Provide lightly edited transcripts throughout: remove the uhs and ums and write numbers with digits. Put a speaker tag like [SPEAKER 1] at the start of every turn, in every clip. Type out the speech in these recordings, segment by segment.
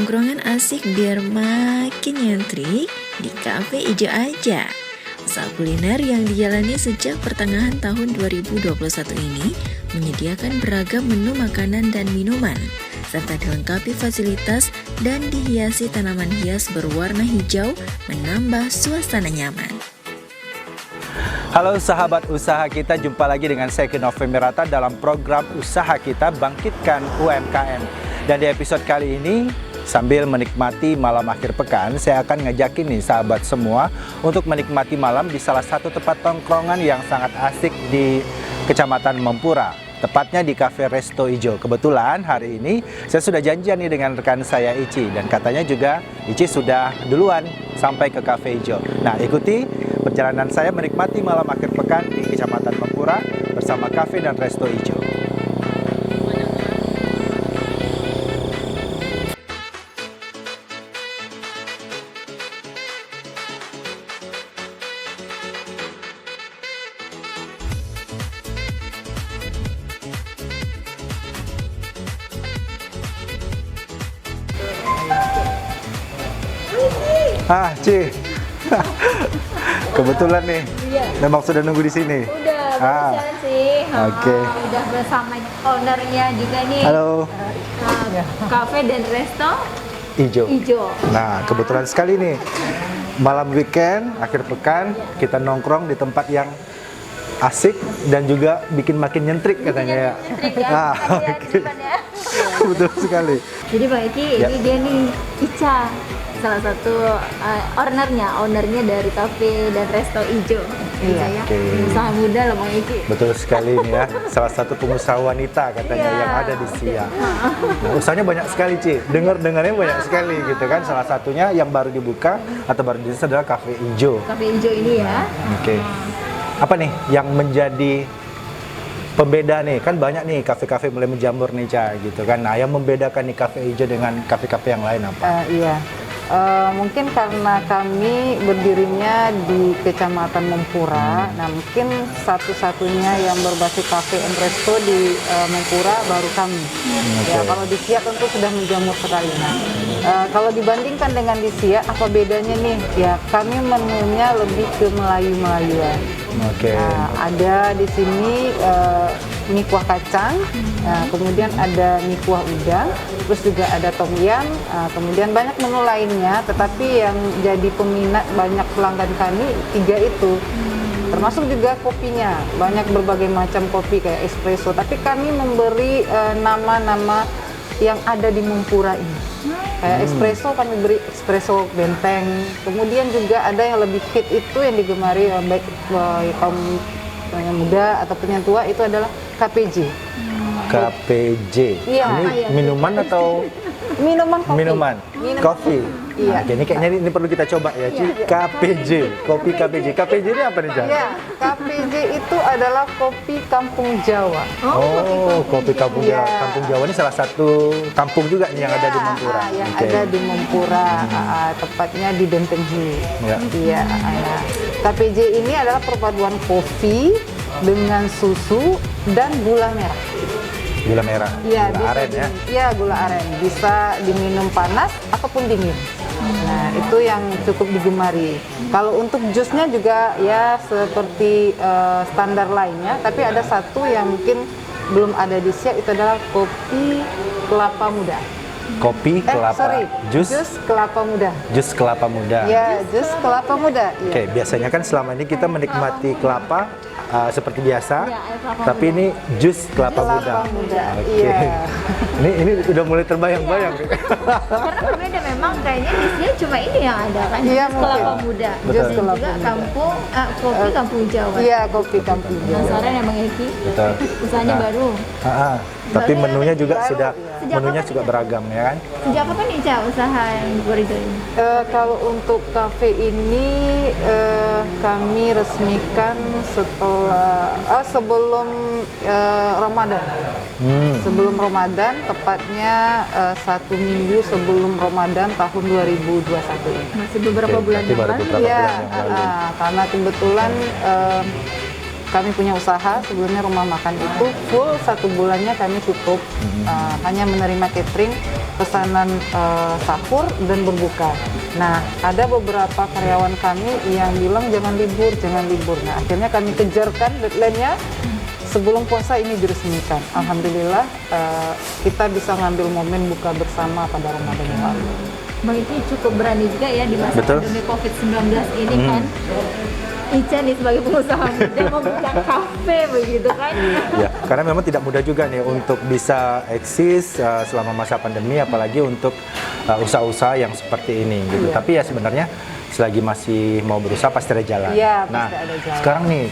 [SPEAKER 1] tongkrongan asik biar makin nyentrik di Cafe Ijo aja. Usaha kuliner yang dijalani sejak pertengahan tahun 2021 ini menyediakan beragam menu makanan dan minuman, serta dilengkapi fasilitas dan dihiasi tanaman hias berwarna hijau menambah suasana nyaman.
[SPEAKER 2] Halo sahabat usaha kita, jumpa lagi dengan saya Novemberata dalam program usaha kita Bangkitkan UMKM. Dan di episode kali ini, sambil menikmati malam akhir pekan, saya akan ngajakin nih sahabat semua untuk menikmati malam di salah satu tempat tongkrongan yang sangat asik di Kecamatan Mempura, tepatnya di Cafe Resto Ijo. Kebetulan hari ini saya sudah janjian nih dengan rekan saya Ici, dan katanya juga Ici sudah duluan sampai ke Cafe Ijo. Nah, ikuti perjalanan saya menikmati malam akhir pekan di Kecamatan Mempura bersama Cafe dan Resto Ijo. Ci, kebetulan nih, memang sudah nunggu di sini.
[SPEAKER 3] Udah, barusan sih.
[SPEAKER 2] Oke.
[SPEAKER 3] Udah bersama ownernya juga nih.
[SPEAKER 2] Halo.
[SPEAKER 3] Cafe dan Resto
[SPEAKER 2] Ijo.
[SPEAKER 3] Ijo.
[SPEAKER 2] Nah, kebetulan sekali nih, malam weekend, akhir pekan, kita nongkrong di tempat yang asik dan juga bikin makin nyentrik katanya ya.
[SPEAKER 3] Nyentrik ya.
[SPEAKER 2] Nah, oke. Betul sekali.
[SPEAKER 3] Jadi Bang Eki,
[SPEAKER 2] Ya.
[SPEAKER 3] ini dia nih Ica, salah satu ownernya dari Cafe dan Resto Ijo. Ica ya.
[SPEAKER 2] Oke.
[SPEAKER 3] Pengusaha muda loh Bang Eki.
[SPEAKER 2] Betul sekali nih ya, salah satu pengusaha wanita katanya
[SPEAKER 3] Iya.
[SPEAKER 2] yang ada di Siak. Nah, usahanya banyak sekali, Ci. Dengarnya banyak sekali gitu kan. Salah satunya yang baru dibuka atau baru dibuka adalah Cafe Ijo.
[SPEAKER 3] Cafe Ijo ini ya.
[SPEAKER 2] Oke. Apa nih yang menjadi pembeda nih? Kan banyak nih kafe-kafe mulai menjamur nih, Ca, gitu kan. Nah, yang membedakan nih Cafe Ijo dengan kafe-kafe yang lain apa?
[SPEAKER 4] Iya, mungkin karena kami berdirinya di Kecamatan Mempura, nah mungkin satu-satunya yang berbasis cafe and resto di Mempura baru kami. Ya, kalau di Siak tentu sudah menjamur sekali. Nah, kalau dibandingkan dengan di Siak, apa bedanya nih? Ya, kami menunya lebih ke Melayu-Melayuan.
[SPEAKER 2] Oke.
[SPEAKER 4] Nah, ada di sini mie kuah kacang, kemudian ada mie kuah udang, terus juga ada tom yum, kemudian banyak menu lainnya. Tetapi yang jadi peminat banyak pelanggan kami tiga itu, termasuk juga kopinya, banyak berbagai macam kopi kayak espresso. Tapi kami memberi nama-nama yang ada di Mempura ini. Kayak espresso kami beri espresso Benteng. Kemudian juga ada yang lebih hit itu yang digemari baik kaum yang muda ataupun yang tua, itu adalah KPJ.
[SPEAKER 2] KPJ.
[SPEAKER 4] Iya.
[SPEAKER 2] Ini minuman atau
[SPEAKER 4] Minuman kopi.
[SPEAKER 2] minuman? Kopi.
[SPEAKER 4] Iya.
[SPEAKER 2] Nah, ini kayaknya ini perlu kita coba ya, Ci. KPJ. Kopi KPJ. KPJ ini apa nih, Ca?
[SPEAKER 4] Ya, KPJ itu adalah kopi kampung Jawa.
[SPEAKER 2] Oh, kopi kampung
[SPEAKER 4] Iya.
[SPEAKER 2] Jawa. Kampung Jawa ini salah satu kampung juga nih yang ada di Mempura.
[SPEAKER 4] Yang
[SPEAKER 2] Oke.
[SPEAKER 4] ada di Mempura, tepatnya di Benteng Hill.
[SPEAKER 2] Ya.
[SPEAKER 4] Iya, nah, KPJ ini adalah perpaduan kopi dengan susu dan gula merah.
[SPEAKER 2] Gula merah.
[SPEAKER 4] Iya,
[SPEAKER 2] Gula aren ya.
[SPEAKER 4] Iya, gula aren. Bisa diminum panas ataupun dingin. Nah, itu yang cukup digemari. Kalau untuk jusnya juga ya seperti standar lainnya, tapi ada satu yang mungkin belum ada di Siak, itu adalah kopi kelapa muda.
[SPEAKER 2] Kopi kelapa. Jus
[SPEAKER 4] kelapa muda.
[SPEAKER 2] jus kelapa muda.
[SPEAKER 4] Ya, jus kelapa muda. Iya.
[SPEAKER 2] Oke, biasanya kan selama ini kita menikmati kelapa seperti biasa,
[SPEAKER 3] Iya, air kelapa
[SPEAKER 2] tapi ini jus kelapa muda.
[SPEAKER 4] Kelapa muda.
[SPEAKER 2] Oke.
[SPEAKER 4] Iya.
[SPEAKER 2] Ini udah mulai terbayang-bayang.
[SPEAKER 3] Karena berbeda memang, kayaknya di sini cuma ini yang ada kan.
[SPEAKER 4] Iya,
[SPEAKER 3] Jus kelapa
[SPEAKER 4] mungkin.
[SPEAKER 3] muda.
[SPEAKER 2] Betul.
[SPEAKER 3] Dan
[SPEAKER 4] Kelapa
[SPEAKER 3] juga
[SPEAKER 4] muda.
[SPEAKER 3] kopi kampung Jawa.
[SPEAKER 4] Iya, kopi kampung Jawa.
[SPEAKER 3] Penasaran ya Bang Eki?
[SPEAKER 2] Betul.
[SPEAKER 3] Usahanya
[SPEAKER 2] Nah,
[SPEAKER 3] baru.
[SPEAKER 2] tapi
[SPEAKER 3] Baru ya,
[SPEAKER 2] menunya juga
[SPEAKER 4] baru,
[SPEAKER 2] sudah
[SPEAKER 4] ya.
[SPEAKER 3] Sejak
[SPEAKER 2] menunya
[SPEAKER 3] kapan
[SPEAKER 2] juga
[SPEAKER 3] nih?
[SPEAKER 2] beragam ya kan.
[SPEAKER 3] Sejak kapan nih Ca usaha yang Ijo ini?
[SPEAKER 4] Kalau untuk kafe ini kami resmikan sebelum Ramadan. Sebelum Ramadan, tepatnya 1 minggu sebelum Ramadan tahun 2021 ini.
[SPEAKER 3] Masih beberapa
[SPEAKER 2] Oke,
[SPEAKER 3] bulan
[SPEAKER 2] berarti
[SPEAKER 3] yang
[SPEAKER 2] baru
[SPEAKER 3] lalu.
[SPEAKER 2] beberapa
[SPEAKER 4] Iya,
[SPEAKER 2] bulan yang lalu.
[SPEAKER 4] karena kebetulan kami punya usaha, sebelumnya rumah makan itu full 1 bulannya kami tutup, hanya menerima catering. pesanan sahur dan berbuka. Nah, ada beberapa karyawan kami yang bilang jangan libur, jangan libur. Nah, akhirnya kami kejarkan deadline-nya sebelum puasa ini diresmikan. Alhamdulillah kita bisa ngambil momen buka bersama pada Ramadan yang lalu.
[SPEAKER 3] Bang Ici cukup berani juga ya di masa
[SPEAKER 2] Betul.
[SPEAKER 3] pandemi COVID-19 ini kan. Ica nih sebagai pengusaha muda membuka kafe begitu kan.
[SPEAKER 2] Ya, karena memang tidak mudah juga nih untuk bisa eksis selama masa pandemi, apalagi untuk usaha-usaha yang seperti ini gitu. Tapi ya sebenarnya selagi masih mau berusaha pasti ada jalan.
[SPEAKER 4] Iya,
[SPEAKER 2] Nah,
[SPEAKER 4] pasti ada jalan.
[SPEAKER 2] sekarang nih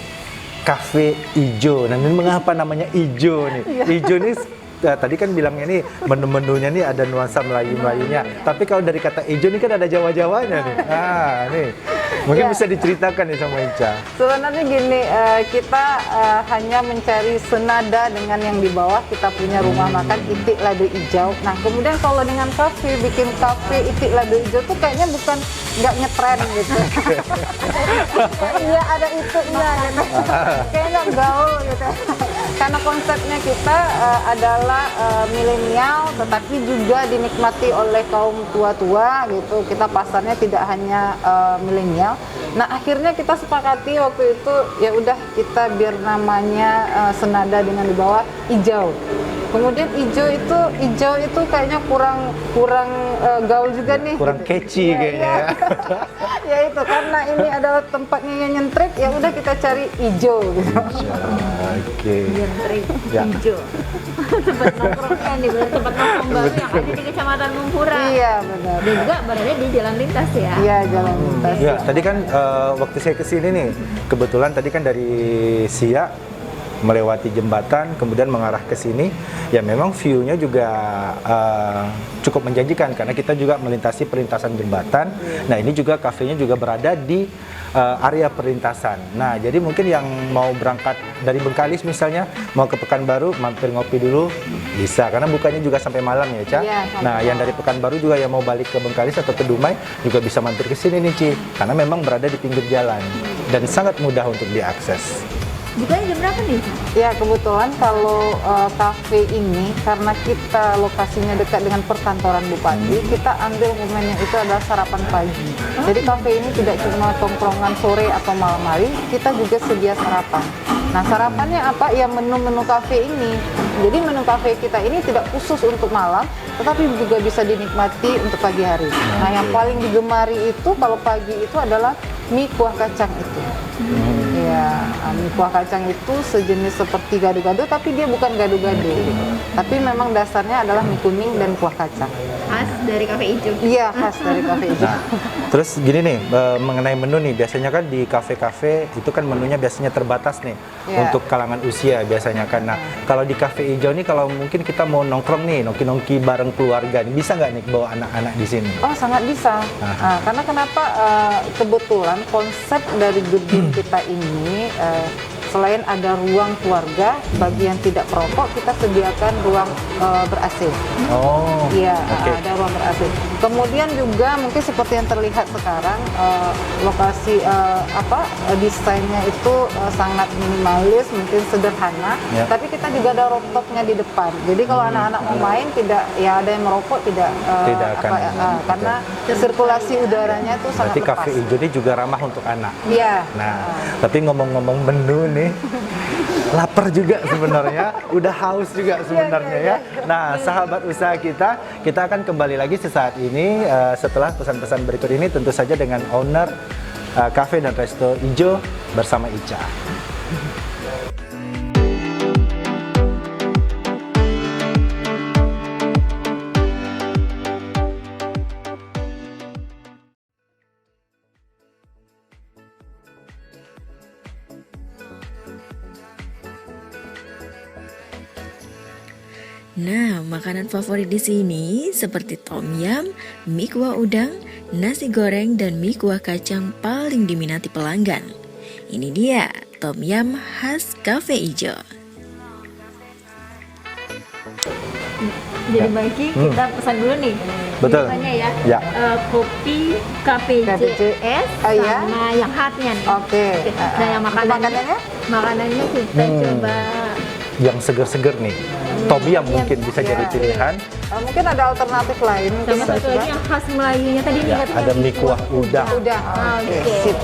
[SPEAKER 2] Cafe Ijo. Nah, ini mengapa namanya Ijo nih? Ijo nih tadi kan bilangnya nih menu-menunya nih ada nuansa Melayu-Melayunya. Tapi kalau dari kata Ijo nih kan ada Jawa-Jawanya nih. Nah, nih. Mungkin bisa diceritakan nih sama Ica.
[SPEAKER 4] Sebenarnya gini, kita hanya mencari senada dengan yang di bawah. Kita punya rumah makan Itik Lado Hijau. Nah, kemudian kalau dengan kafe, bikin kafe Itik Lado Hijau tuh kayaknya bukan nggak ngetren gitu. Iya, ada itunya gitu. Kayaknya gaul gitu. Karena konsepnya kita adalah milenial, tetapi juga dinikmati oleh kaum tua-tua gitu. Kita pasarnya tidak hanya milenial. Nah, akhirnya kita sepakati waktu itu ya udah kita biar namanya senada dengan di bawah hijau. Kemudian hijau itu kayaknya kurang gaul juga nih.
[SPEAKER 2] Kurang catchy kayaknya ya.
[SPEAKER 4] Ya itu karena ini adalah tempatnya yang nyentrik, ya udah kita cari hijau gitu.
[SPEAKER 2] Oke.
[SPEAKER 3] Nyentrik
[SPEAKER 2] Ya.
[SPEAKER 3] hijau. Tempat nongkrongnya nih, bener tempat nongkrong baru yang ada di Kecamatan Mumpura.
[SPEAKER 4] Iya benar.
[SPEAKER 3] Dan juga berada di jalan lintas ya.
[SPEAKER 4] Iya jalan lintas.
[SPEAKER 2] Ya, tadi kan waktu saya kesini nih, kebetulan tadi kan dari Siak melewati jembatan, kemudian mengarah ke sini, ya memang view-nya juga cukup menjanjikan karena kita juga melintasi perlintasan jembatan. Nah, ini juga kafenya juga berada di area perlintasan. Nah, jadi mungkin yang mau berangkat dari Bengkalis misalnya, mau ke Pekanbaru, mampir ngopi dulu bisa, karena bukanya juga sampai malam ya, Ca.
[SPEAKER 4] Iya, sampai
[SPEAKER 2] Nah, yang dari Pekanbaru juga yang mau balik ke Bengkalis atau ke Dumai juga bisa mampir ke sini nih, Ci, karena memang berada di pinggir jalan dan sangat mudah untuk diakses.
[SPEAKER 3] Bukanya jam berapa nih?
[SPEAKER 4] Ya kebetulan kalau kafe ini karena kita lokasinya dekat dengan perkantoran Bupati, kita ambil momennya itu adalah sarapan pagi. Jadi kafe ini tidak cuma tongkrongan sore atau malam hari, kita juga sedia sarapan. Nah, sarapannya apa? Ya menu-menu kafe ini. Jadi menu kafe kita ini tidak khusus untuk malam, tetapi juga bisa dinikmati untuk pagi hari. Nah, yang paling digemari itu kalau pagi itu adalah mie kuah kacang itu. Ya, mie kuah kacang itu sejenis seperti gado-gado, tapi dia bukan gado-gado. Tapi memang dasarnya adalah mie kuning dan kuah kacang.
[SPEAKER 3] Khas dari kafe hijau.
[SPEAKER 4] Iya, khas dari kafe hijau.
[SPEAKER 2] Nah, terus gini nih, mengenai menu nih, biasanya kan di kafe-kafe itu kan menunya biasanya terbatas nih
[SPEAKER 4] Iya.
[SPEAKER 2] untuk kalangan usia biasanya kan. Nah, kalau di kafe hijau nih, kalau mungkin kita mau nongkrong nih, nongki-nongki bareng keluarga, nih, bisa nggak nih bawa anak-anak di sini?
[SPEAKER 4] Oh, sangat bisa. Nah, karena kenapa? Kebetulan konsep dari gedung kita ini selain ada ruang keluarga, bagi yang tidak perokok kita sediakan ruang ber-AC.
[SPEAKER 2] Oh,
[SPEAKER 4] Iya,
[SPEAKER 2] oke.
[SPEAKER 4] ada ruang ber-AC. Kemudian juga mungkin seperti yang terlihat sekarang, lokasi desainnya itu sangat minimalis, mungkin sederhana.
[SPEAKER 2] Ya.
[SPEAKER 4] Tapi kita juga ada rooftopnya di depan. Jadi kalau anak-anak mau main tidak, ya ada yang merokok tidak,
[SPEAKER 2] Tidak akan.
[SPEAKER 4] karena sirkulasi udaranya itu sangat
[SPEAKER 2] Berarti
[SPEAKER 4] lepas.
[SPEAKER 2] kafe hijau ini juga ramah untuk anak.
[SPEAKER 4] Iya.
[SPEAKER 2] Nah, tapi ngomong-ngomong menu nih, lapar juga sebenarnya, udah haus juga sebenarnya ya. Nah, sahabat usaha kita akan kembali lagi sesaat ini setelah pesan-pesan berikut ini, tentu saja dengan owner Cafe dan Resto Ijo bersama Ica.
[SPEAKER 1] Nah, makanan favorit di sini seperti tom yum, mie kuah udang, nasi goreng, dan mie kuah kacang paling diminati pelanggan. Ini dia tom yum khas Cafe Ijo.
[SPEAKER 3] Jadi Bang Ki, kita pesan dulu nih.
[SPEAKER 2] Betul.
[SPEAKER 3] Minumannya ya.
[SPEAKER 2] Ya.
[SPEAKER 3] Kopi KPJS
[SPEAKER 4] Oh, iya?
[SPEAKER 3] sama yang hotnya nih.
[SPEAKER 4] Oke.
[SPEAKER 3] Nah, yang makanannya
[SPEAKER 4] Makanannya?
[SPEAKER 3] makanannya kita coba
[SPEAKER 2] yang seger-seger nih. Tom yum mungkin bisa jadi pilihan.
[SPEAKER 4] Mungkin ada alternatif lain. Mungkin
[SPEAKER 3] Sama satu lagi yang khas Melayunya tadi nih
[SPEAKER 2] Ya,
[SPEAKER 3] katanya
[SPEAKER 2] ada mie kuah udang.
[SPEAKER 4] Udah. Oke.
[SPEAKER 3] Oke.
[SPEAKER 4] Sip.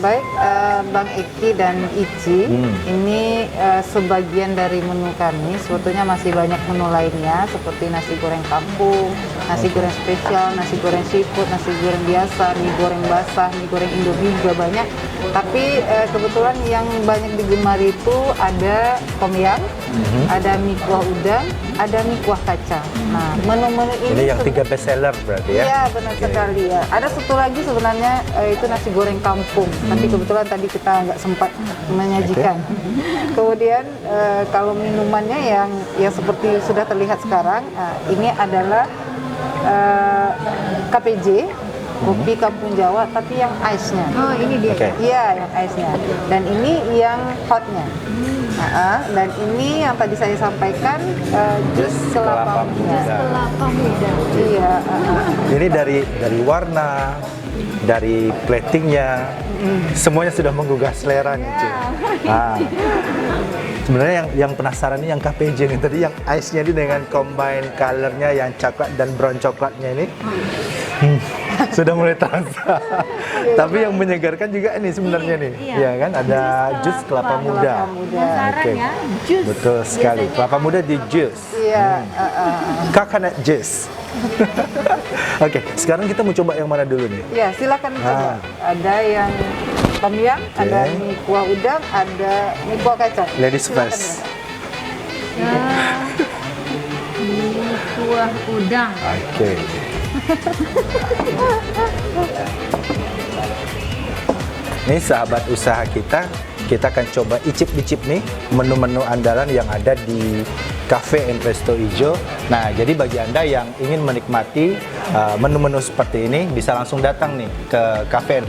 [SPEAKER 4] Baik, Bang Eki dan Ici, ini sebagian dari menu kami. Sebetulnya masih banyak menu lainnya seperti nasi goreng kampung, nasi goreng spesial, nasi goreng seafood, nasi goreng biasa, mie goreng basah, mie goreng Indomie juga banyak. Tapi kebetulan yang banyak digemari itu ada tom yum, ada mie kuah udang, ada mie kuah kacang. Nah, menu-menu
[SPEAKER 2] Ini yang 3 best seller berarti ya?
[SPEAKER 4] Iya, benar sekali ya. Ada satu lagi sebenarnya itu nasi goreng kampung, tapi kebetulan tadi kita nggak sempat menyajikan. Kemudian kalau minumannya yang seperti sudah terlihat sekarang, ini adalah KPJ, kopi Kampung Jawa, tapi yang ice-nya.
[SPEAKER 3] Oh, ini dia.
[SPEAKER 2] Oke.
[SPEAKER 4] Iya, yang ice-nya. Dan ini yang hot-nya. Dan ini yang tadi saya sampaikan jus kelapa muda.
[SPEAKER 3] Kelapa muda.
[SPEAKER 4] Iya.
[SPEAKER 2] Ini dari warna, dari platingnya, semuanya sudah menggugah selera nih, Ci. Nah, sebenarnya yang penasaran ini yang KPJ nih tadi, yang ice-nya ini dengan combine colornya yang coklat dan brown coklatnya ini. Sudah mulai terasa. Tapi yang menyegarkan juga ini sebenarnya nih. Iya kan? Ada jus kelapa muda.
[SPEAKER 3] Penasaran
[SPEAKER 2] Oke.
[SPEAKER 3] ya, jus.
[SPEAKER 2] Betul sekali.
[SPEAKER 3] Biasanya
[SPEAKER 2] Kelapa muda di jus.
[SPEAKER 4] Iya.
[SPEAKER 2] Coconut juice. Oke, sekarang kita mau coba yang mana dulu nih?
[SPEAKER 4] Ya, silakan coba. Ada yang tom yum, ada mie kuah udang, ada mie kuah kacang.
[SPEAKER 2] Ladies
[SPEAKER 4] Silakan,
[SPEAKER 2] first.
[SPEAKER 4] ya.
[SPEAKER 3] Mie kuah udang.
[SPEAKER 2] Oke. Ini sahabat usaha kita akan coba icip-icip nih menu-menu andalan yang ada di Cafe and Resto Ijo. Nah, jadi bagi Anda yang ingin menikmati menu-menu seperti ini, bisa langsung datang nih ke Cafe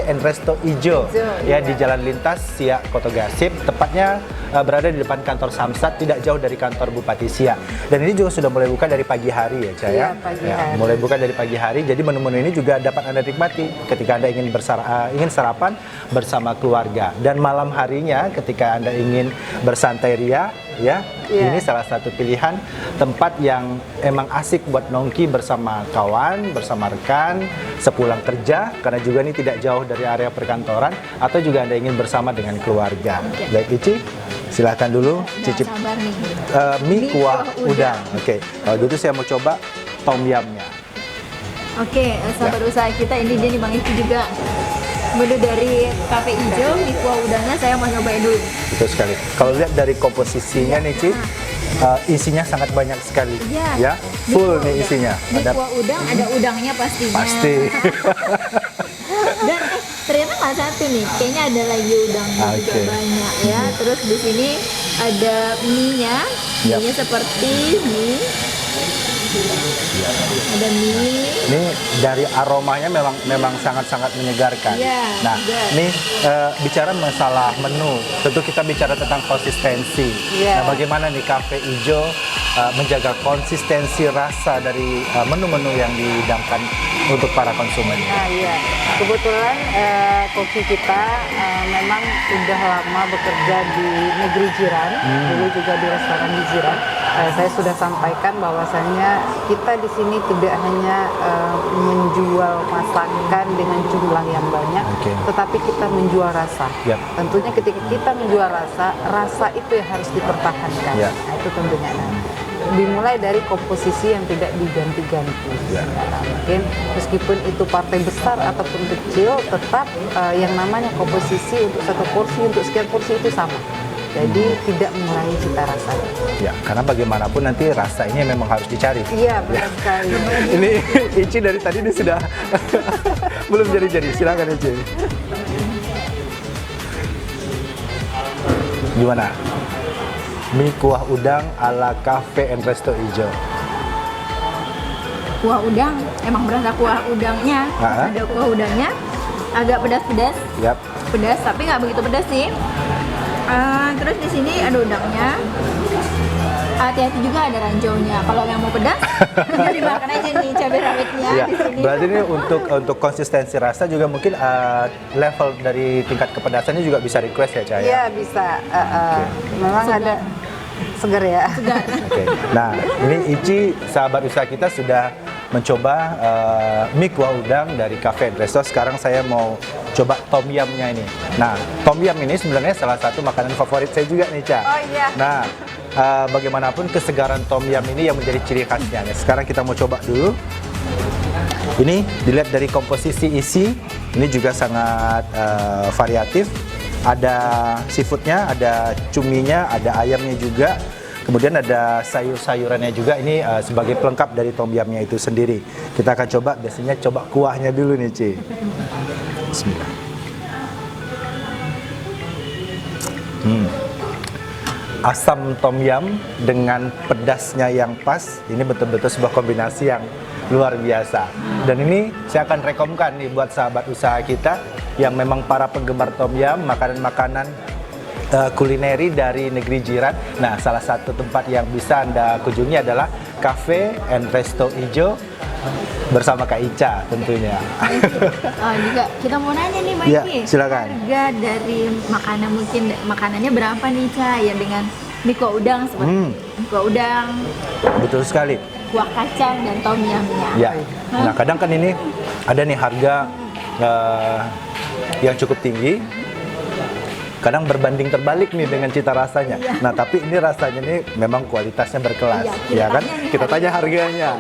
[SPEAKER 2] and Resto Ijo ya, di Jalan Lintas Siak Koto Gasip, tepatnya berada di depan kantor Samsat, tidak jauh dari kantor Bupati Siak. Dan ini juga sudah mulai buka dari pagi hari ya, Caya.
[SPEAKER 4] Iya, pagi hari.
[SPEAKER 2] Mulai buka dari pagi hari. Jadi menu-menu ini juga dapat Anda nikmati ketika Anda ingin sarapan bersama keluarga. Dan malam harinya ketika Anda ingin bersantai ria, ya. Ini salah satu pilihan tempat yang emang asik buat nongki bersama kawan, bersama rekan, sepulang kerja, karena juga ini tidak jauh dari area perkantoran, atau juga Anda ingin bersama dengan keluarga. Baik, Ici, silahkan dulu cicip
[SPEAKER 3] Sabar nih.
[SPEAKER 2] mie kuah udang. Oke, kalau gitu saya mau coba tom yumnya.
[SPEAKER 3] Oke, sahabat usaha kita, ini dia nih Bang Iki juga. Menu dari Cafe Ijo, mie kuah udangnya saya mau nyobain dulu.
[SPEAKER 2] Betul sekali. Kalau lihat dari komposisinya nih, Ci, isinya sangat banyak sekali.
[SPEAKER 3] Iya.
[SPEAKER 2] Ya, full nih isinya.
[SPEAKER 3] Mie kuah udang, ada udangnya pastinya.
[SPEAKER 2] Pasti.
[SPEAKER 3] Dan ternyata nggak satu nih, kayaknya ada lagi udangnya juga
[SPEAKER 2] Oke.
[SPEAKER 3] banyak ya. Terus di sini ada mie-nya,
[SPEAKER 2] Yap.
[SPEAKER 3] mie-nya seperti mie. Ada mie.
[SPEAKER 2] Ini dari aromanya memang sangat-sangat menyegarkan.
[SPEAKER 3] Iya,
[SPEAKER 2] Nah,
[SPEAKER 3] segar.
[SPEAKER 2] ini bicara masalah menu, tentu kita bicara tentang konsistensi.
[SPEAKER 4] Iya.
[SPEAKER 2] Nah, bagaimana nih Cafe Ijo menjaga konsistensi rasa dari menu-menu yang dihidangkan untuk para konsumen?
[SPEAKER 4] Nah, iya. Kebetulan koki kita memang sudah lama bekerja di negeri jiran, dulu juga di restoran di jiran. Saya sudah sampaikan bahwasannya kita di sini tidak hanya menjual masakan dengan jumlah yang banyak,
[SPEAKER 2] Oke.
[SPEAKER 4] tetapi kita menjual rasa.
[SPEAKER 2] Yap.
[SPEAKER 4] Tentunya ketika kita menjual rasa itu yang harus dipertahankan.
[SPEAKER 2] Ya.
[SPEAKER 4] Nah, itu tentunya. Dimulai dari komposisi yang tidak diganti-ganti.
[SPEAKER 2] Ya.
[SPEAKER 4] Nah, mungkin meskipun itu partai besar ataupun kecil, tetap yang namanya komposisi untuk satu porsi, untuk sekian porsi itu sama. jadi tidak mengurangi cita rasanya.
[SPEAKER 2] Ya, karena bagaimanapun nanti rasa ini memang harus dicari.
[SPEAKER 4] Iya, benar sekali.
[SPEAKER 2] Ini Ici dari tadi ini sudah belum jadi-jadi. Silakan Ici. Gimana? Mie kuah udang ala Cafe and Resto Ijo.
[SPEAKER 3] Kuah udang, emang berasa kuah udangnya. Ada kuah udangnya, agak pedas-pedas.
[SPEAKER 2] Yap.
[SPEAKER 3] Pedas, tapi nggak begitu pedas sih. Terus di sini ada udangnya. Hati-hati juga ada ranjaunya. Kalau yang mau pedas, jadi makan aja nih cabai rawitnya
[SPEAKER 2] Ya,
[SPEAKER 3] di sini.
[SPEAKER 2] berarti ini untuk konsistensi rasa juga mungkin level dari tingkat kepedasannya juga bisa request ya, Caya?
[SPEAKER 4] Iya, bisa. Memang
[SPEAKER 3] Segar.
[SPEAKER 4] ada segar ya.
[SPEAKER 2] Oke. Nah, ini Ici sahabat usaha kita sudah mencoba mie kuah udang dari Cafe and Resto. Sekarang saya mau coba tom yumnya ini. Nah, tom yum ini sebenarnya salah satu makanan favorit saya juga nih, Ca.
[SPEAKER 4] Oh iya.
[SPEAKER 2] Nah, bagaimanapun kesegaran tom yum ini yang menjadi ciri khasnya. Nah, sekarang kita mau coba dulu. Ini dilihat dari komposisi isi, ini juga sangat variatif. Ada seafoodnya, ada cuminya, ada ayamnya juga. Kemudian ada sayur-sayurannya juga. Ini sebagai pelengkap dari tom yumnya itu sendiri. Kita akan coba, biasanya coba kuahnya dulu nih, Ci. Bismillah. Asam tom yum dengan pedasnya yang pas, ini betul-betul sebuah kombinasi yang luar biasa. Dan ini saya akan rekomkan nih buat sahabat usaha kita yang memang para penggemar tom yum, makanan-makanan kulineri dari negeri jiran. Nah, salah satu tempat yang bisa Anda kunjungi adalah Cafe and Resto Ijo bersama Kak Ica tentunya.
[SPEAKER 3] Juga kita mau nanya nih Mbak
[SPEAKER 2] Ya,
[SPEAKER 3] Iki,
[SPEAKER 2] silakan.
[SPEAKER 3] harga dari makanan mungkin makanannya berapa nih Ca ya dengan mie kuah udang seperti mie kuah udang,
[SPEAKER 2] Betul sekali.
[SPEAKER 3] kuah kacang dan tom yumnya.
[SPEAKER 2] Ya. Nah, kadang kan ini ada nih harga yang cukup tinggi. Kadang berbanding terbalik nih dengan cita rasanya. Nah, tapi ini rasanya nih memang kualitasnya berkelas,
[SPEAKER 3] Iya,
[SPEAKER 2] ya kan?
[SPEAKER 3] tanya nih
[SPEAKER 2] Kita tanya harganya.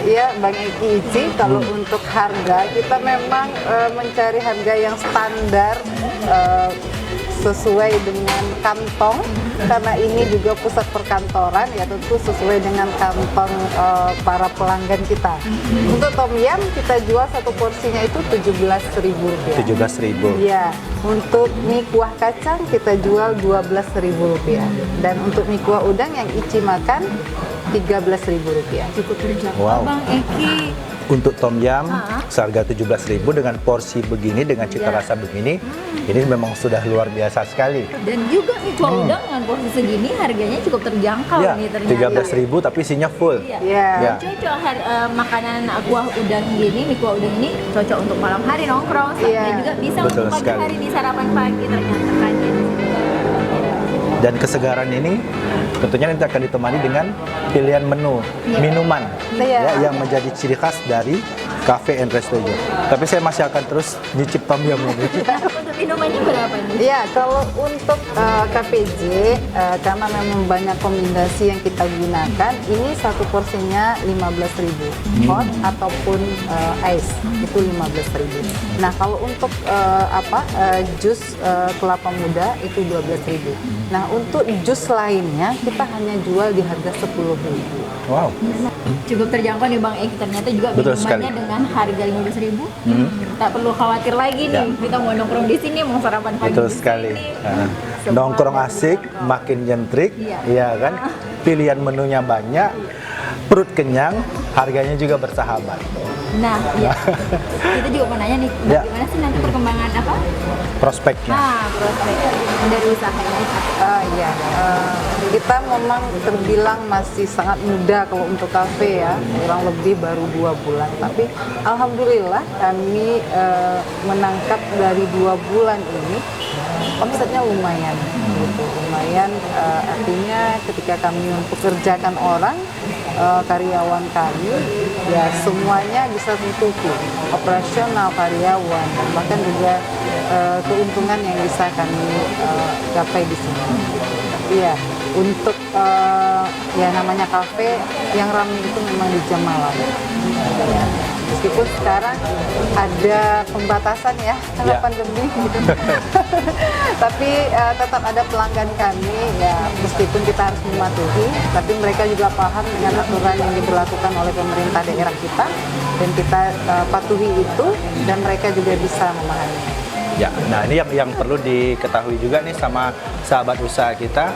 [SPEAKER 4] Iya, Bang Ici, kalau untuk harga kita memang mencari harga yang standar sesuai dengan kantong, karena ini juga pusat perkantoran, ya tentu sesuai dengan kantong para pelanggan kita. Untuk tom yum kita jual satu porsinya itu Rp17.000.
[SPEAKER 2] 17.000.
[SPEAKER 4] Iya, untuk mie kuah kacang kita jual Rp12.000. Dan untuk mie kuah udang yang Ici makan Rp13.000.
[SPEAKER 3] Cukup terjangkau
[SPEAKER 2] Wow.
[SPEAKER 3] Bang Eki.
[SPEAKER 2] Untuk tom yum seharga 17.000 dengan porsi begini, dengan cita rasa begini, ini memang sudah luar biasa sekali.
[SPEAKER 3] Dan juga mie kuah udang dengan porsi segini harganya cukup terjangkau
[SPEAKER 2] Ya,
[SPEAKER 3] nih ternyata.
[SPEAKER 2] 13.000 tapi isinya full.
[SPEAKER 3] Iya.
[SPEAKER 4] Iya.
[SPEAKER 2] Ya.
[SPEAKER 3] Cocok makanan kuah udang gini, mie kuah udang ini cocok untuk malam hari nongkrong,
[SPEAKER 4] Iya.
[SPEAKER 3] dan juga bisa
[SPEAKER 2] Betul
[SPEAKER 3] untuk pagi
[SPEAKER 2] sekali.
[SPEAKER 3] hari di sarapan pagi ternyata kan ya.
[SPEAKER 2] Dan kesegaran ini tentunya nanti akan ditemani dengan pilihan menu minuman
[SPEAKER 4] Iya.
[SPEAKER 2] ya, yang menjadi ciri khas dari Cafe and Resto Ijo. Tapi saya masih akan terus nyicip tom yum ini.
[SPEAKER 3] Untuk minumannya berapa nih?
[SPEAKER 4] Iya, kalau untuk KPJ, karena memang banyak kombinasi yang kita gunakan, ini satu porsinya 15.000, hot ataupun ice itu 15.000. Nah, kalau untuk jus kelapa muda itu 12.000. Nah, untuk jus lainnya kita hanya jual di harga 10.000.
[SPEAKER 2] Wow.
[SPEAKER 3] Cukup terjangkau nih Bang Eki, ternyata juga
[SPEAKER 2] Betul
[SPEAKER 3] minumannya
[SPEAKER 2] sekali.
[SPEAKER 3] dengan harga 15.000. Tak perlu khawatir lagi nih,
[SPEAKER 2] Ya.
[SPEAKER 3] kita mau nongkrong di sini, mau sarapan pagi
[SPEAKER 2] Betul
[SPEAKER 3] di
[SPEAKER 2] sekali.
[SPEAKER 3] sini.
[SPEAKER 2] Nah,
[SPEAKER 3] Semua
[SPEAKER 2] nongkrong
[SPEAKER 3] ada
[SPEAKER 2] asik,
[SPEAKER 3] terjangkau.
[SPEAKER 2] makin nyentrik,
[SPEAKER 3] Iya.
[SPEAKER 2] iya kan? Pilihan menunya banyak, perut kenyang, harganya juga bersahabat.
[SPEAKER 3] Nah, ya. Kita juga mau nanya nih,
[SPEAKER 2] Ya.
[SPEAKER 3] bagaimana sih nanti perkembangan apa?
[SPEAKER 2] Prospeknya.
[SPEAKER 3] Prospek dari usahanya.
[SPEAKER 4] Iya, kita memang terbilang masih sangat muda kalau untuk kafe ya, kurang lebih baru 2 bulan. Tapi alhamdulillah kami menangkap dari 2 bulan ini omsetnya lumayan, gitu. Lumayan, artinya ketika kami mempekerjakan orang, karyawan kami, ya semuanya bisa mencukupi operasional karyawan, dan bahkan juga keuntungan yang bisa kami capai di sini. Iya, untuk ya namanya kafe yang ramai itu memang di jam malam. Ya. Meskipun sekarang ada pembatasan ya karena
[SPEAKER 2] Ya.
[SPEAKER 4] pandemi gitu. Tapi tetap ada pelanggan kami ya, meskipun kita harus mematuhi, tapi mereka juga paham dengan aturan yang diberlakukan oleh pemerintah daerah kita, dan kita patuhi itu, dan mereka juga bisa memahami.
[SPEAKER 2] Ya, nah ini yang perlu diketahui juga nih sama sahabat usaha kita,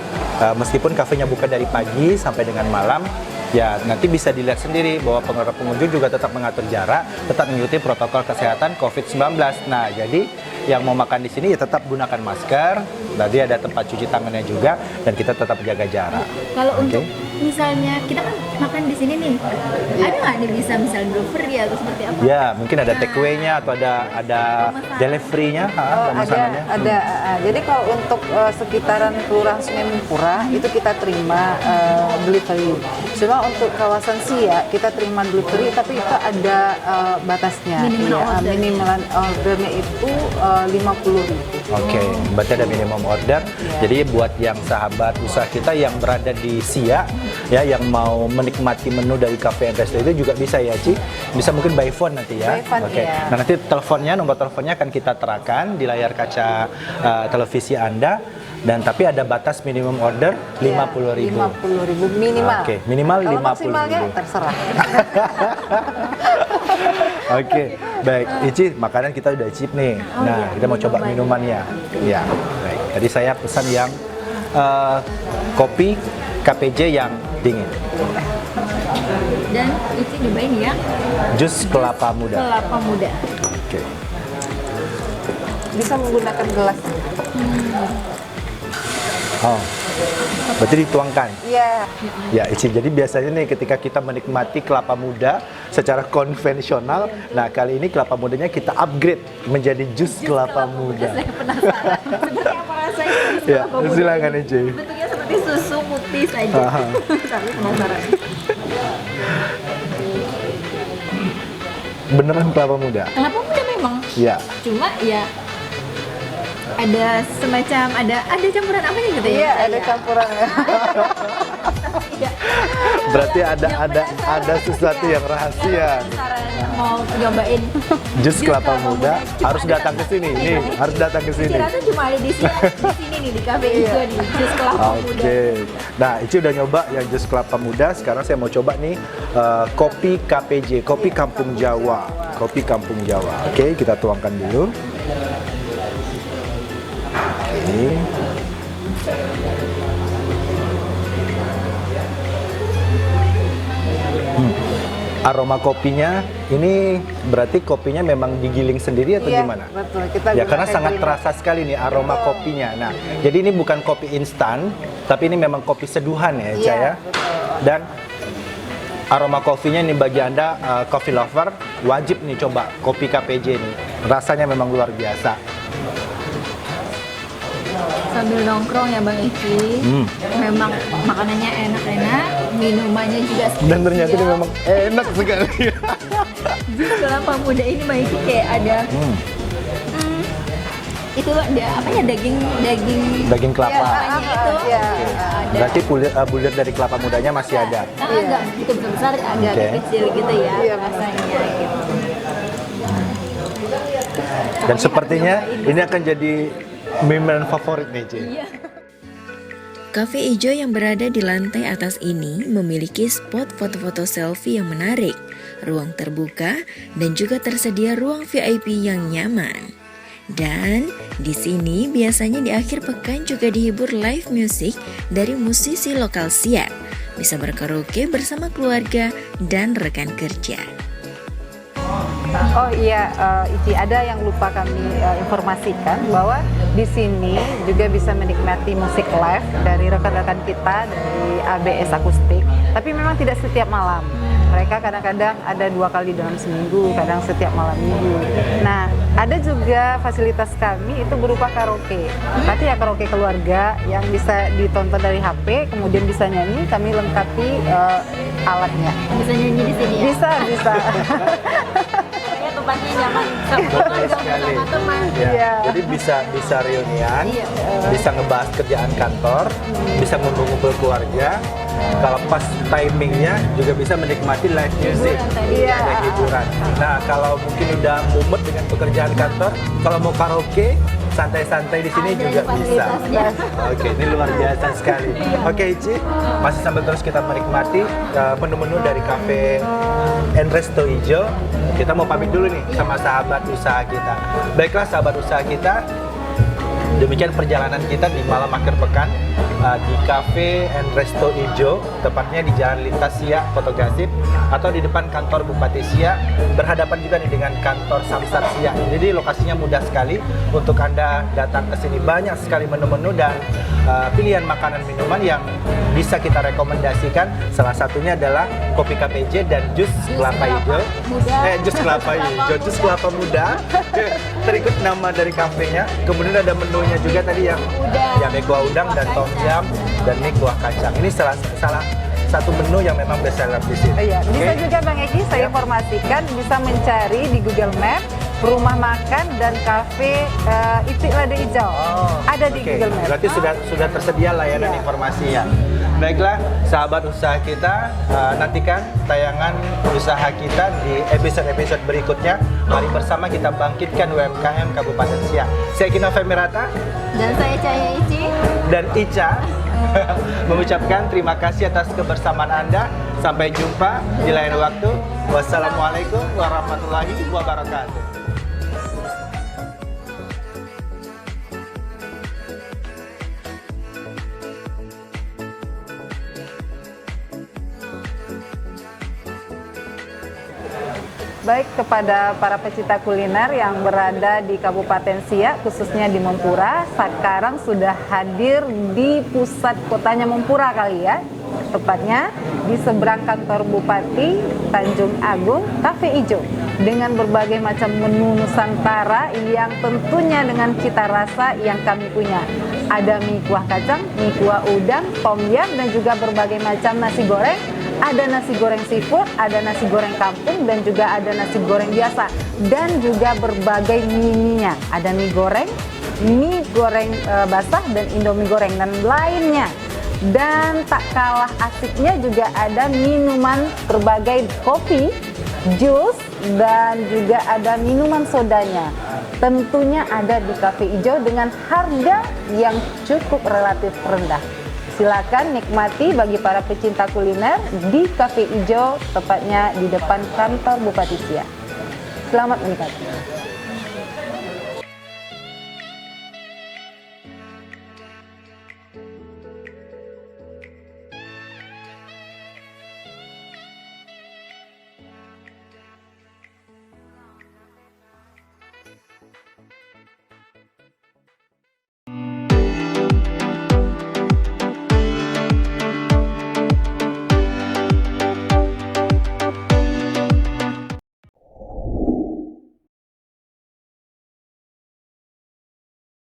[SPEAKER 2] meskipun kafenya buka dari pagi sampai dengan malam, ya nanti bisa dilihat sendiri bahwa pengunjung juga tetap mengatur jarak, tetap mengikuti protokol kesehatan COVID-19. Nah, jadi yang mau makan di sini ya tetap gunakan masker, tadi ada tempat cuci tangannya juga, dan kita tetap jaga jarak.
[SPEAKER 3] Kalau
[SPEAKER 2] Oke.
[SPEAKER 3] untuk misalnya kita kan makan di sini nih, ada nggak nih bisa misalnya delivery atau seperti apa?
[SPEAKER 2] Ya, mungkin ada take away-nya atau ada delivery-nya, pemesanannya.
[SPEAKER 4] Ada. Jadi kalau untuk sekitaran Kelurahan Sungai Mumpura itu kita terima delivery. Cuma untuk kawasan Siak kita terima delivery, tapi itu ada batasnya. Minimal ordernya itu 50.000.
[SPEAKER 2] Oke, berarti ada minimum order. Jadi buat yang sahabat usaha kita yang berada di Siak, ya, yang mau menikmati menu dari Cafe and Resto itu juga bisa ya, Ci? Bisa mungkin by phone nanti ya?
[SPEAKER 4] By phone,
[SPEAKER 2] Oke.
[SPEAKER 4] iya.
[SPEAKER 2] Nah, nanti nomor teleponnya akan kita terakan di layar kaca televisi Anda. Dan tapi ada batas minimum order 50.000.
[SPEAKER 4] 50.000 minimal.
[SPEAKER 2] Oke, minimal
[SPEAKER 4] Kalau
[SPEAKER 2] 50.000.
[SPEAKER 4] maksimalnya terserah.
[SPEAKER 2] Oke, baik. Ici, makanan kita udah icip nih. Nah, kita mau coba minumannya. Ya, baik. Tadi saya pesan yang kopi KPJ yang dingin.
[SPEAKER 3] Dan Ici nyobain ya,
[SPEAKER 2] Jus kelapa muda.
[SPEAKER 3] kelapa muda.
[SPEAKER 2] Oke.
[SPEAKER 4] Bisa menggunakan gelas.
[SPEAKER 2] Oh, berarti dituangkan.
[SPEAKER 4] Iya.
[SPEAKER 2] Ya, Ici. Jadi biasanya nih ketika kita menikmati kelapa muda secara konvensional, nah kali ini kelapa mudanya kita upgrade menjadi jus kelapa muda.
[SPEAKER 3] Saya penasaran seperti apa rasanya jus
[SPEAKER 2] Ya,
[SPEAKER 3] kelapa muda
[SPEAKER 2] silakan,
[SPEAKER 3] ini.
[SPEAKER 2] Ici.
[SPEAKER 3] Bentuknya seperti susu putih saja.
[SPEAKER 2] Aha.
[SPEAKER 3] Tapi penasaran.
[SPEAKER 2] Beneran kelapa muda?
[SPEAKER 3] Kelapa muda memang.
[SPEAKER 2] Ya.
[SPEAKER 3] Cuma ya ada semacam ada campuran apa gitu ya?
[SPEAKER 4] Iya, ada campurannya.
[SPEAKER 3] Iya.
[SPEAKER 2] Berarti
[SPEAKER 3] Yang penasaran,
[SPEAKER 2] ada sesuatu yang rahasia.
[SPEAKER 3] Penasaran mau nyobain
[SPEAKER 2] Jus kelapa muda
[SPEAKER 3] Cuma
[SPEAKER 2] harus
[SPEAKER 3] ada
[SPEAKER 2] datang ke sini.
[SPEAKER 3] satu
[SPEAKER 2] Nih,
[SPEAKER 3] nih.
[SPEAKER 2] harus datang ke sini.
[SPEAKER 3] Kira-kira cuma ada di sini nih di Cafe Ijo nih, jus kelapa muda.
[SPEAKER 2] Oke. Nah, Ici udah nyoba yang jus kelapa muda. Sekarang saya mau coba nih kopi KPJ, kopi Kampung Jawa. Kopi Kampung Jawa. Oke, kita tuangkan dulu. Ini. Aroma kopinya ini berarti kopinya memang digiling sendiri atau
[SPEAKER 4] Iya,
[SPEAKER 2] gimana?
[SPEAKER 4] betul. Kita
[SPEAKER 2] Ya, karena
[SPEAKER 4] gunakan
[SPEAKER 2] sangat
[SPEAKER 4] green.
[SPEAKER 2] terasa sekali nih aroma kopinya. Nah, jadi ini bukan kopi instan, tapi ini memang kopi seduhan ya, Ica
[SPEAKER 4] Iya,
[SPEAKER 2] ya.
[SPEAKER 4] betul.
[SPEAKER 2] Dan aroma kopinya ini bagi Anda coffee lover wajib nih coba kopi KPJ ini. Rasanya memang luar biasa.
[SPEAKER 3] Sambil nongkrong ya Bang Iki. Memang makanannya enak-enak, minumannya juga
[SPEAKER 2] Dan ternyata ini memang enak sekali.
[SPEAKER 3] jus kelapa muda ini Bang Iki kayak ada itu ada apa ya
[SPEAKER 2] Daging kelapa.
[SPEAKER 3] kelapanya itu.
[SPEAKER 4] Iya.
[SPEAKER 3] Ada.
[SPEAKER 2] Berarti bulir dari kelapa mudanya masih ada.
[SPEAKER 3] Agak gitu besar, agak
[SPEAKER 2] Oke.
[SPEAKER 3] kecil gitu ya
[SPEAKER 4] Iya,
[SPEAKER 3] rasanya gitu.
[SPEAKER 2] Dan sepertinya ini akan jadi minuman favorit nih, Ci.
[SPEAKER 3] Iya.
[SPEAKER 1] Cafe Ijo yang berada di lantai atas ini memiliki spot foto-foto selfie yang menarik, ruang terbuka, dan juga tersedia ruang VIP yang nyaman. Dan di sini biasanya di akhir pekan juga dihibur live music dari musisi lokal Siak. Bisa berkaraoke bersama keluarga dan rekan kerja.
[SPEAKER 4] Oh iya, Ici, ada yang lupa kami informasikan bahwa di sini juga bisa menikmati musik live dari rekan-rekan kita dari ABS Akustik. Tapi memang tidak setiap malam. Mereka kadang-kadang ada 2 kali dalam seminggu, kadang setiap malam minggu. Nah, ada juga fasilitas kami itu berupa karaoke. Tapi ya karaoke keluarga yang bisa ditonton dari HP, kemudian bisa nyanyi. Kami lengkapi alatnya.
[SPEAKER 3] Bisa nyanyi di sini ya.
[SPEAKER 4] Bisa.
[SPEAKER 3] Pokoknya tempatnya nyaman
[SPEAKER 2] Boleh sekali.
[SPEAKER 3] sama teman.
[SPEAKER 2] Ya,
[SPEAKER 4] Iya.
[SPEAKER 2] jadi bisa reunian,
[SPEAKER 3] Iya.
[SPEAKER 2] bisa ngebahas kerjaan kantor, bisa ngumpul-ngumpul keluarga, kalau pas timingnya juga bisa menikmati live music,
[SPEAKER 3] Iya.
[SPEAKER 2] ada hiburan. Nah, kalau mungkin udah mumet dengan pekerjaan kantor, kalau mau karaoke santai-santai di sini
[SPEAKER 3] Ada
[SPEAKER 2] juga bisa.
[SPEAKER 3] fasilitasnya.
[SPEAKER 2] Oke, ini luar biasa sekali. Oke, Ici, masih sambil terus kita menikmati menu-menu dari Cafe and Resto Ijo. Kita mau pamit dulu nih sama sahabat usaha kita. Baiklah sahabat usaha kita, demikian perjalanan kita di malam akhir pekan di Cafe and Resto Ijo, tepatnya di Jalan Lintas Siak, Kota Gasip, atau di depan kantor Bupati Siak, berhadapan juga nih dengan kantor Samsat Siak. Jadi lokasinya mudah sekali untuk Anda datang ke sini. Banyak sekali menu-menu dan pilihan makanan minuman yang bisa kita rekomendasikan. Salah satunya adalah kopi KPJ dan jus kelapa hijau. Jus kelapa hijau, jus kelapa muda. Terikut nama dari kafenya. Kemudian ada menunya juga tadi yang kuah udang dan tom yum dan mie kuah kacang. Ini salah satu menu yang memang best seller di sini.
[SPEAKER 4] Iya, bisa
[SPEAKER 2] Oke?
[SPEAKER 4] juga Bang Eki, saya
[SPEAKER 2] Ya.
[SPEAKER 4] informasikan bisa mencari di Google Map rumah makan dan kafe Itik Lada Hijau. Ada di
[SPEAKER 2] Oke.
[SPEAKER 4] Google Map.
[SPEAKER 2] Berarti sudah tersedia layanan
[SPEAKER 4] Iya.
[SPEAKER 2] informasinya. Baiklah, sahabat usaha kita, nantikan tayangan usaha kita di episode-episode berikutnya. Mari bersama kita bangkitkan UMKM Kabupaten Siak. Saya Kino Femirata
[SPEAKER 3] Dan saya Cahaya Ici.
[SPEAKER 2] dan Ica mengucapkan terima kasih atas kebersamaan Anda. Sampai jumpa di lain waktu. Wassalamualaikum warahmatullahi wabarakatuh.
[SPEAKER 4] Baik, kepada para pecinta kuliner yang berada di Kabupaten Siak, khususnya di Mempura, sekarang sudah hadir di pusat kotanya Mempura kali ya. Tepatnya di seberang kantor Bupati Tanjung Agung, Cafe Ijo. Dengan berbagai macam menu Nusantara yang tentunya dengan cita rasa yang kami punya. Ada mie kuah kacang, mie kuah udang, tom yum, dan juga berbagai macam nasi goreng. Ada nasi goreng seafood, ada nasi goreng kampung, dan juga ada nasi goreng biasa. Dan juga berbagai mie-nya. Ada mie goreng basah, dan indomie goreng, dan lainnya. Dan tak kalah asiknya juga ada minuman berbagai kopi, jus, dan juga ada minuman sodanya. Tentunya ada di Cafe Ijo dengan harga yang cukup relatif rendah. Silakan nikmati bagi para pecinta kuliner di Cafe Ijo, tepatnya di depan kantor Bupati Siak. Selamat menikmati.